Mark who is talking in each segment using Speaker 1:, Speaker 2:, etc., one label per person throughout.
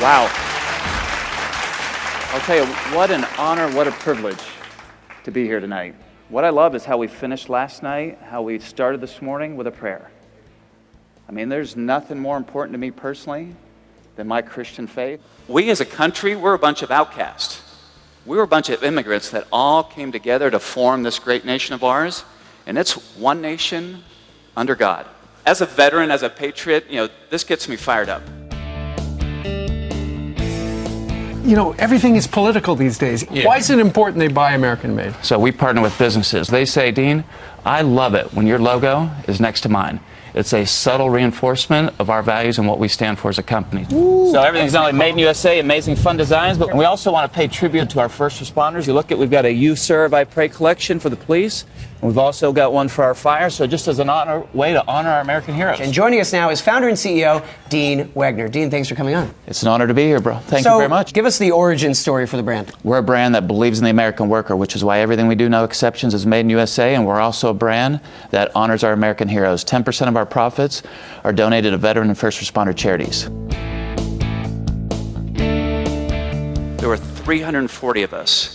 Speaker 1: Wow. I'll tell you, what an honor, what a privilege to be here tonight. What I love is how we finished last night, how we started this morning with a prayer. I mean, there's nothing more important to me personally than my Christian faith. We as a country, we're a bunch of outcasts. We were a bunch of immigrants that all came together to form this great nation of ours, and it's one nation under God. As a veteran, as a patriot, this gets me fired up.
Speaker 2: Everything is political these days. Yeah. Why is it important they buy American-made?
Speaker 1: So we partner with businesses. They say, Dean, I love it when your logo is next to mine. It's a subtle reinforcement of our values and what we stand for as a company. Ooh. So everything's not only made in USA, amazing fun designs, but we also want to pay tribute to our first responders. You look at, we've got a You Serve, I Pray collection for the police. And we've also got one for our fire, so just as an way to honor our American heroes.
Speaker 3: And joining us now is founder and CEO, Dean Wegner. Dean, thanks for coming on.
Speaker 1: It's an honor to be here, bro. Thank you very much.
Speaker 3: Give us the origin story for the brand.
Speaker 1: We're a brand that believes in the American worker, which is why everything we do, no exceptions, is made in USA, and we're also a brand that honors our American heroes. 10% of our profits are donated to veteran and first responder charities. There were 340 of us.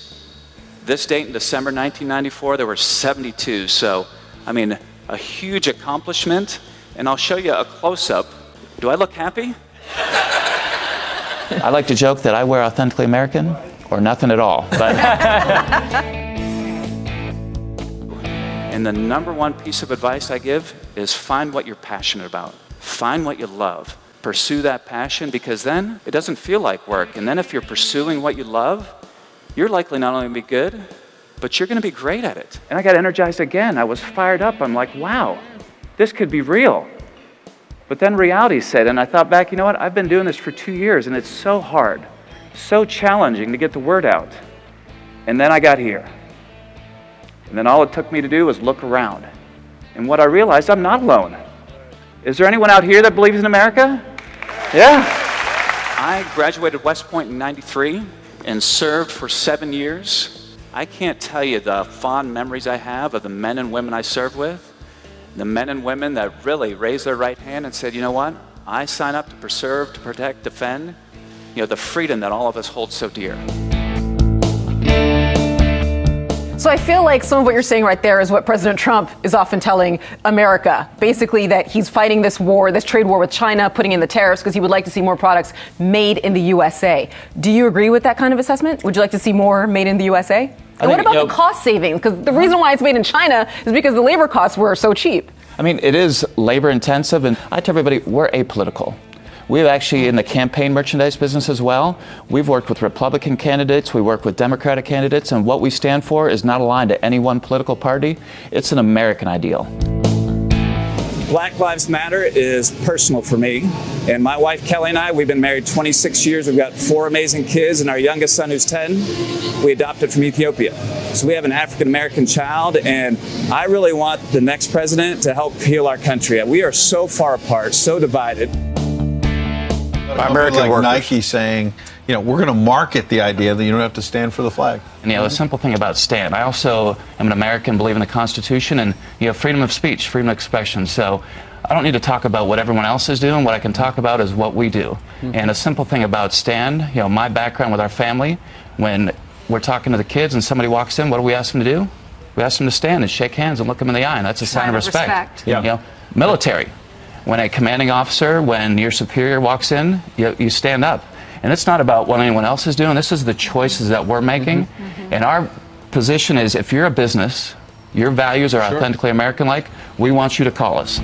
Speaker 1: This date in December 1994, there were 72. So, a huge accomplishment. And I'll show you a close-up. Do I look happy? I like to joke that I wear authentically American or nothing at all. But and the number one piece of advice I give is find what you're passionate about. Find what you love. Pursue that passion, because then it doesn't feel like work. And then if you're pursuing what you love, you're likely not only to be good, but you're going to be great at it. And I got energized again. I was fired up. I'm like, wow, this could be real. But then reality set in, and I thought back, you know what? I've been doing this for 2 years, and it's so hard, so challenging to get the word out. And then I got here. And then all it took me to do was look around. And what I realized, I'm not alone. Is there anyone out here that believes in America? Yeah. I graduated West Point in '93. And served for 7 years. I can't tell you the fond memories I have of the men and women I served with, the men and women that really raised their right hand and said, you know what, I sign up to preserve, to protect, defend, the freedom that all of us hold so dear.
Speaker 4: So I feel like some of what you're saying right there is what President Trump is often telling America. Basically that he's fighting this war, this trade war with China, putting in the tariffs because he would like to see more products made in the USA. Do you agree with that kind of assessment? Would you like to see more made in the USA? And what about the cost savings? Because the reason why it's made in China is because the labor costs were so cheap.
Speaker 1: It is labor intensive, and I tell everybody we're apolitical. We've actually, in the campaign merchandise business as well, we've worked with Republican candidates, we work with Democratic candidates, and what we stand for is not aligned to any one political party. It's an American ideal.
Speaker 5: Black Lives Matter is personal for me. And my wife, Kelly, and I, we've been married 26 years. We've got 4 amazing kids, and our youngest son, who's 10, we adopted from Ethiopia. So we have an African-American child, and I really want the next president to help heal our country. We are so far apart, so divided.
Speaker 6: American workers. Nike saying, we're going to market the idea that you don't have to stand for the flag.
Speaker 1: And the simple thing about stand, I also am an American, believe in the Constitution, and freedom of speech, freedom of expression. So I don't need to talk about what everyone else is doing. What I can talk about is what we do. Mm-hmm. And a simple thing about stand, my background with our family, when we're talking to the kids and somebody walks in, what do we ask them to do? We ask them to stand and shake hands and look them in the eye, and that's a sign of respect.
Speaker 4: Yeah.
Speaker 1: Military. When a commanding officer, when your superior walks in, you stand up. And it's not about what anyone else is doing. This is the choices that we're making. Mm-hmm. Mm-hmm. And our position is, if you're a business, your values are authentically American-like, we want you to call us.